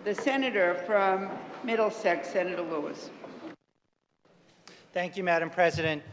The senator from Middlesex, Senator Lewis. Thank you, Madam President.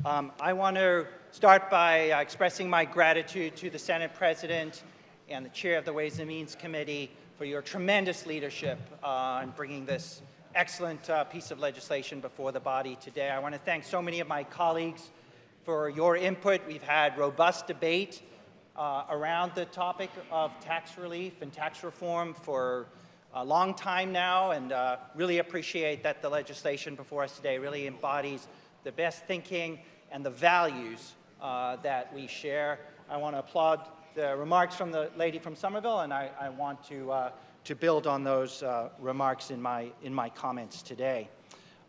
I want to start by expressing my gratitude to the Senate President and the Chair of the Ways and Means Committee for your tremendous leadership in bringing this excellent piece of legislation before the body today. I want to thank so many of my colleagues for your input. We've had robust debate around the topic of tax relief and tax reform for a long time now, and really appreciate that the legislation before us today really embodies the best thinking and the values that we share. I want to applaud the remarks from the lady from Somerville, and I want to build on those remarks in my comments today.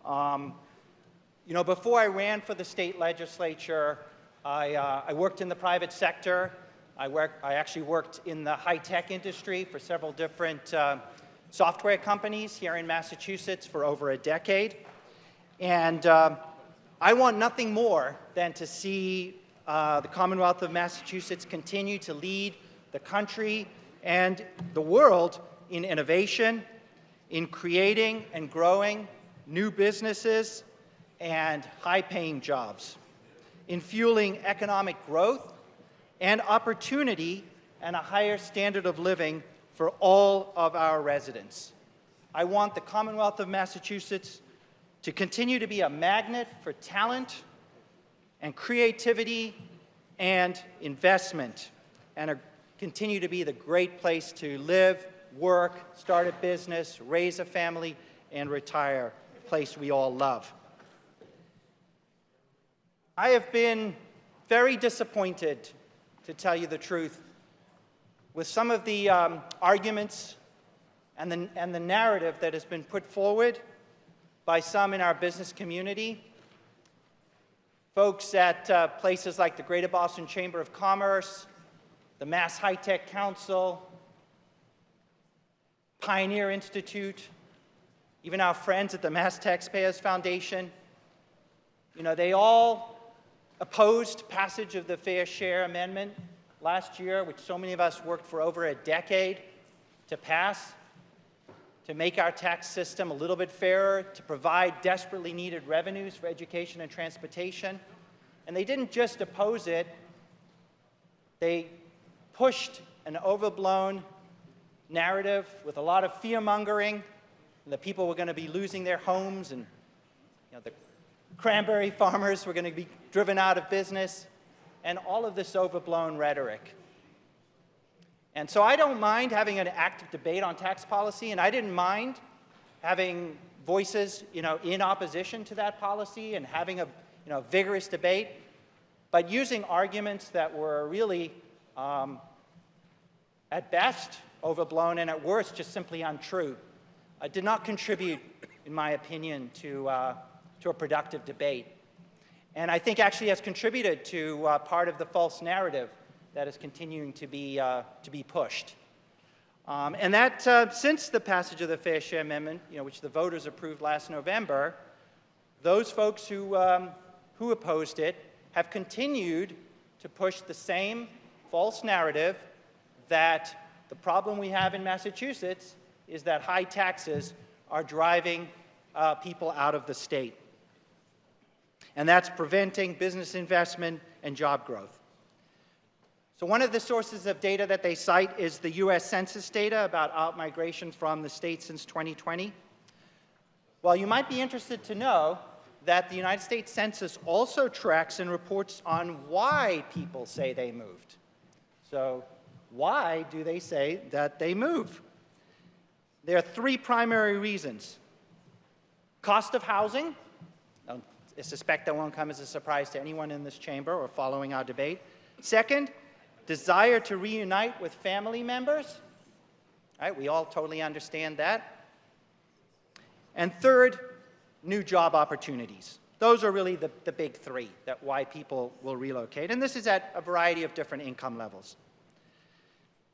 You know, before I ran for the state legislature, I worked in the private sector. I actually worked in the high-tech industry for several different software companies here in Massachusetts for over a decade. And I want nothing more than to see the Commonwealth of Massachusetts continue to lead the country and the world in innovation, in creating and growing new businesses and high-paying jobs, in fueling economic growth and opportunity and a higher standard of living for all of our residents. I want the Commonwealth of Massachusetts to continue to be a magnet for talent and creativity and investment, and continue to be the great place to live, work, start a business, raise a family, and retire, a place we all love. I have been very disappointed, to tell you the truth, with some of the arguments and the narrative that has been put forward by some in our business community. Folks at places like the Greater Boston Chamber of Commerce, the Mass High Tech Council, Pioneer Institute, even our friends at the Mass Taxpayers Foundation. You know, they all opposed passage of the Fair Share Amendment last year, which so many of us worked for over a decade to pass, to make our tax system a little bit fairer, to provide desperately needed revenues for education and transportation. And they didn't just oppose it, they pushed an overblown narrative with a lot of fear-mongering, that people were going to be losing their homes, and the cranberry farmers were going to be driven out of business, and all of this overblown rhetoric. And so I don't mind having an active debate on tax policy, and I didn't mind having voices, in opposition to that policy and having a, vigorous debate, but using arguments that were really, at best, overblown, and at worst, just simply untrue, did not contribute, in my opinion, to a productive debate. And I think actually has contributed to part of the false narrative that is continuing to be pushed. And that since the passage of the Fair Share Amendment, which the voters approved last November, those folks who opposed it have continued to push the same false narrative that the problem we have in Massachusetts is that high taxes are driving people out of the state. And that's preventing business investment and job growth. So one of the sources of data that they cite is the U.S. Census data about out-migration from the state since 2020. Well, you might be interested to know that the United States Census also tracks and reports on why people say they moved. So why do they say that they move? There are three primary reasons. Cost of housing. I suspect that won't come as a surprise to anyone in this chamber or following our debate. Second, desire to reunite with family members. Right, we all totally understand that. And third, new job opportunities. Those are really the big three that why people will relocate. And this is at a variety of different income levels.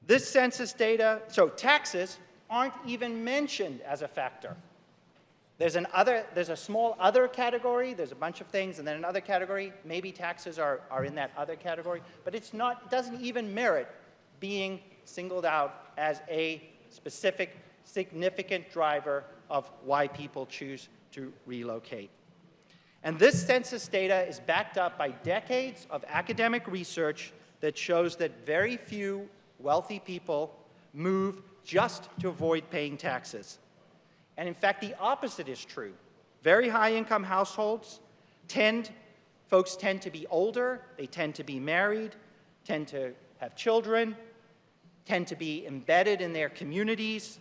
This census data, so taxes aren't even mentioned as a factor. There's a small other category, there's a bunch of things, and then another category, maybe taxes are in that other category, but it doesn't even merit being singled out as a specific significant driver of why people choose to relocate. And this census data is backed up by decades of academic research that shows that very few wealthy people move just to avoid paying taxes. And in fact, the opposite is true. Very high-income households folks tend to be older, they tend to be married, tend to have children, tend to be embedded in their communities,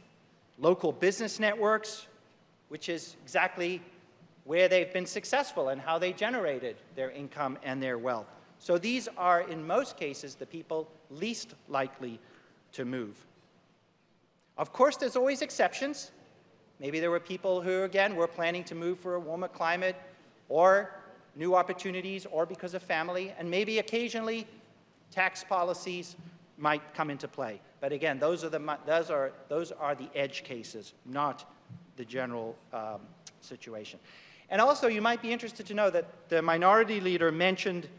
local business networks, which is exactly where they've been successful and how they generated their income and their wealth. So these are, in most cases, the people least likely to move. Of course, there's always exceptions. Maybe there were people who, again, were planning to move for a warmer climate or new opportunities or because of family, and maybe occasionally tax policies might come into play. But again, those are the edge cases, not the general situation. And also, you might be interested to know that the minority leader mentioned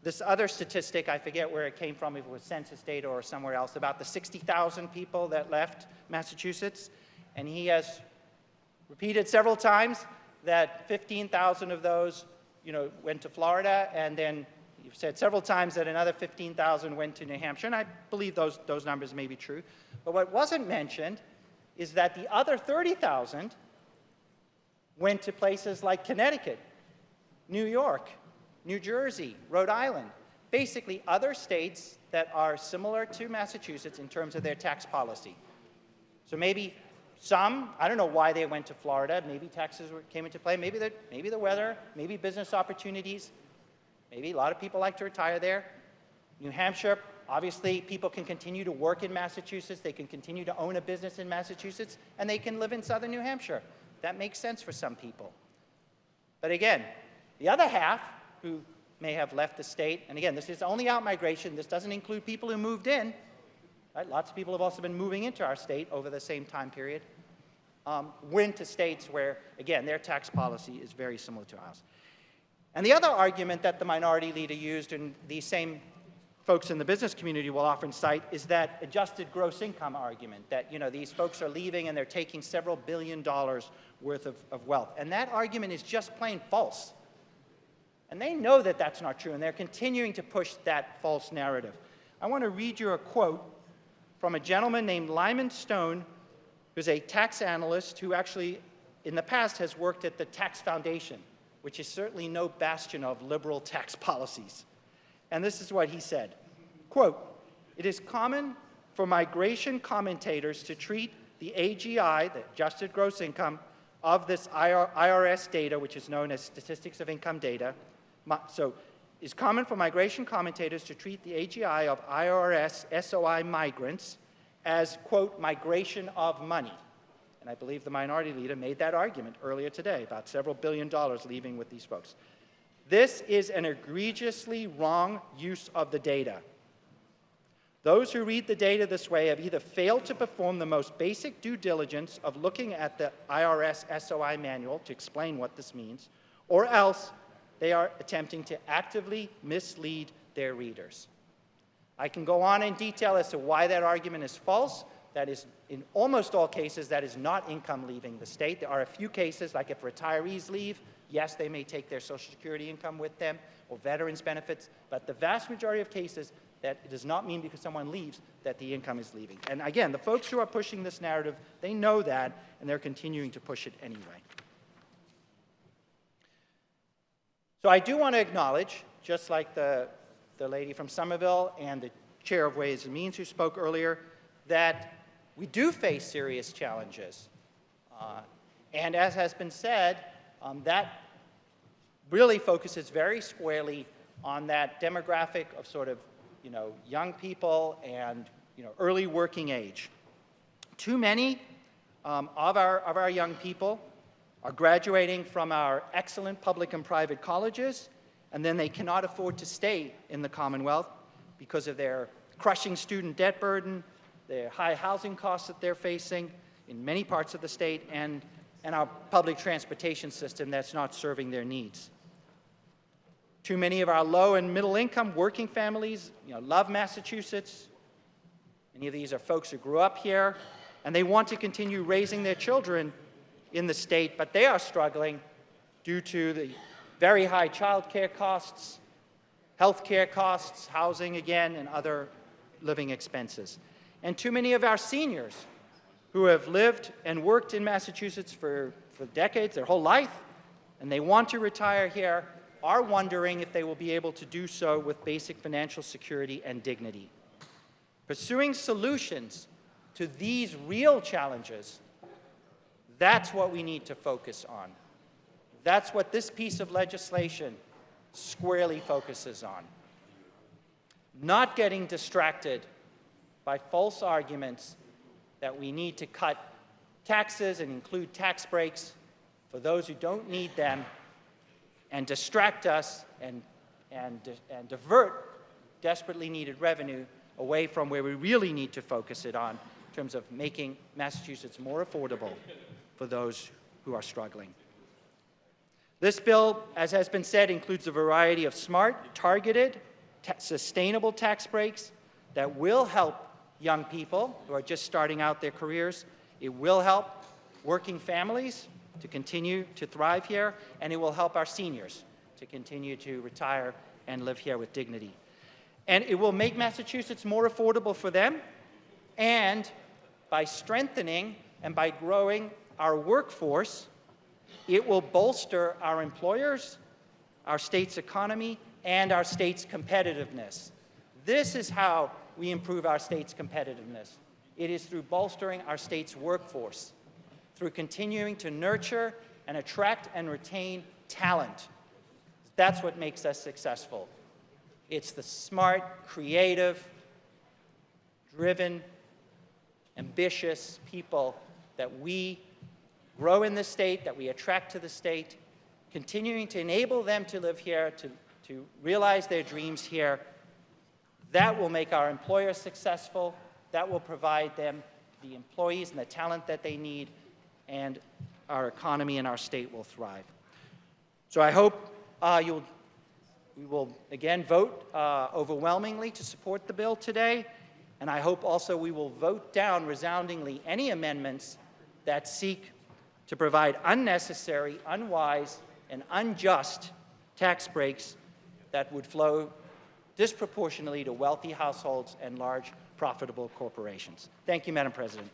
this other statistic, I forget where it came from, if it was census data or somewhere else, about the 60,000 people that left Massachusetts. And he has repeated several times that 15,000 of those, went to Florida, and then you've said several times that another 15,000 went to New Hampshire, and I believe those numbers may be true. But what wasn't mentioned is that the other 30,000 went to places like Connecticut, New York, New Jersey, Rhode Island, basically other states that are similar to Massachusetts in terms of their tax policy. So maybe some, I don't know why they went to Florida, maybe taxes came into play, maybe the weather, maybe business opportunities, maybe a lot of people like to retire there. New Hampshire, obviously people can continue to work in Massachusetts, they can continue to own a business in Massachusetts, and they can live in southern New Hampshire. That makes sense for some people. But again, the other half who may have left the state, and again, this is only outmigration, this doesn't include people who moved in, right? Lots of people have also been moving into our state over the same time period, went to states where, again, their tax policy is very similar to ours. And the other argument that the minority leader used, and these same folks in the business community will often cite, is that adjusted gross income argument, that these folks are leaving and they're taking several $billion worth of wealth. And that argument is just plain false. And they know that that's not true, and they're continuing to push that false narrative. I want to read you a quote from a gentleman named Lyman Stone, who's a tax analyst who actually, in the past, has worked at the Tax Foundation, which is certainly no bastion of liberal tax policies. And this is what he said, quote, "It is common for migration commentators to treat the AGI, the adjusted gross income, of this IRS data, which is known as statistics of income data. So it's common for migration commentators to treat the AGI of IRS SOI migrants as, quote, migration of money." And I believe the minority leader made that argument earlier today about several $1 billion leaving with these folks. This is an egregiously wrong use of the data. Those who read the data this way have either failed to perform the most basic due diligence of looking at the IRS SOI manual to explain what this means, or else they are attempting to actively mislead their readers. I can go on in detail as to why that argument is false. That is, in almost all cases, that is not income leaving the state. There are a few cases, like if retirees leave, yes, they may take their Social Security income with them, or veterans benefits, but the vast majority of cases, that it does not mean because someone leaves that the income is leaving. And again, the folks who are pushing this narrative, they know that, and they're continuing to push it anyway. So I do want to acknowledge, just like the lady from Somerville and the chair of Ways and Means who spoke earlier, that we do face serious challenges. And as has been said, that really focuses very squarely on that demographic of sort of, young people and, early working age. Too many of our young people are graduating from our excellent public and private colleges, and then they cannot afford to stay in the Commonwealth because of their crushing student debt burden, their high housing costs that they're facing in many parts of the state, and our public transportation system that's not serving their needs. Too many of our low and middle income working families, love Massachusetts. Many of these are folks who grew up here, and they want to continue raising their children in the state, but they are struggling due to the very high child care costs, health care costs, housing again, and other living expenses. And too many of our seniors who have lived and worked in Massachusetts for decades, their whole life, and they want to retire here, are wondering if they will be able to do so with basic financial security and dignity. Pursuing solutions to these real challenges, that's what we need to focus on. That's what this piece of legislation squarely focuses on. Not getting distracted by false arguments that we need to cut taxes and include tax breaks for those who don't need them, and distract us and divert desperately needed revenue away from where we really need to focus it on in terms of making Massachusetts more affordable for those who are struggling. This bill, as has been said, includes a variety of smart, targeted, sustainable tax breaks that will help young people who are just starting out their careers. It will help working families to continue to thrive here, and it will help our seniors to continue to retire and live here with dignity. And it will make Massachusetts more affordable for them, and by strengthening and by growing our workforce, it will bolster our employers, our state's economy, and our state's competitiveness. This is how we improve our state's competitiveness. It is through bolstering our state's workforce, through continuing to nurture and attract and retain talent. That's what makes us successful. It's the smart, creative, driven, ambitious people that we grow in the state, that we attract to the state, continuing to enable them to live here, to realize their dreams here. That will make our employers successful. That will provide them the employees and the talent that they need, and our economy and our state will thrive. So I hope we will again vote overwhelmingly to support the bill today, and I hope also we will vote down resoundingly any amendments that seek to provide unnecessary, unwise, and unjust tax breaks that would flow disproportionately to wealthy households and large, profitable corporations. Thank you, Madam President.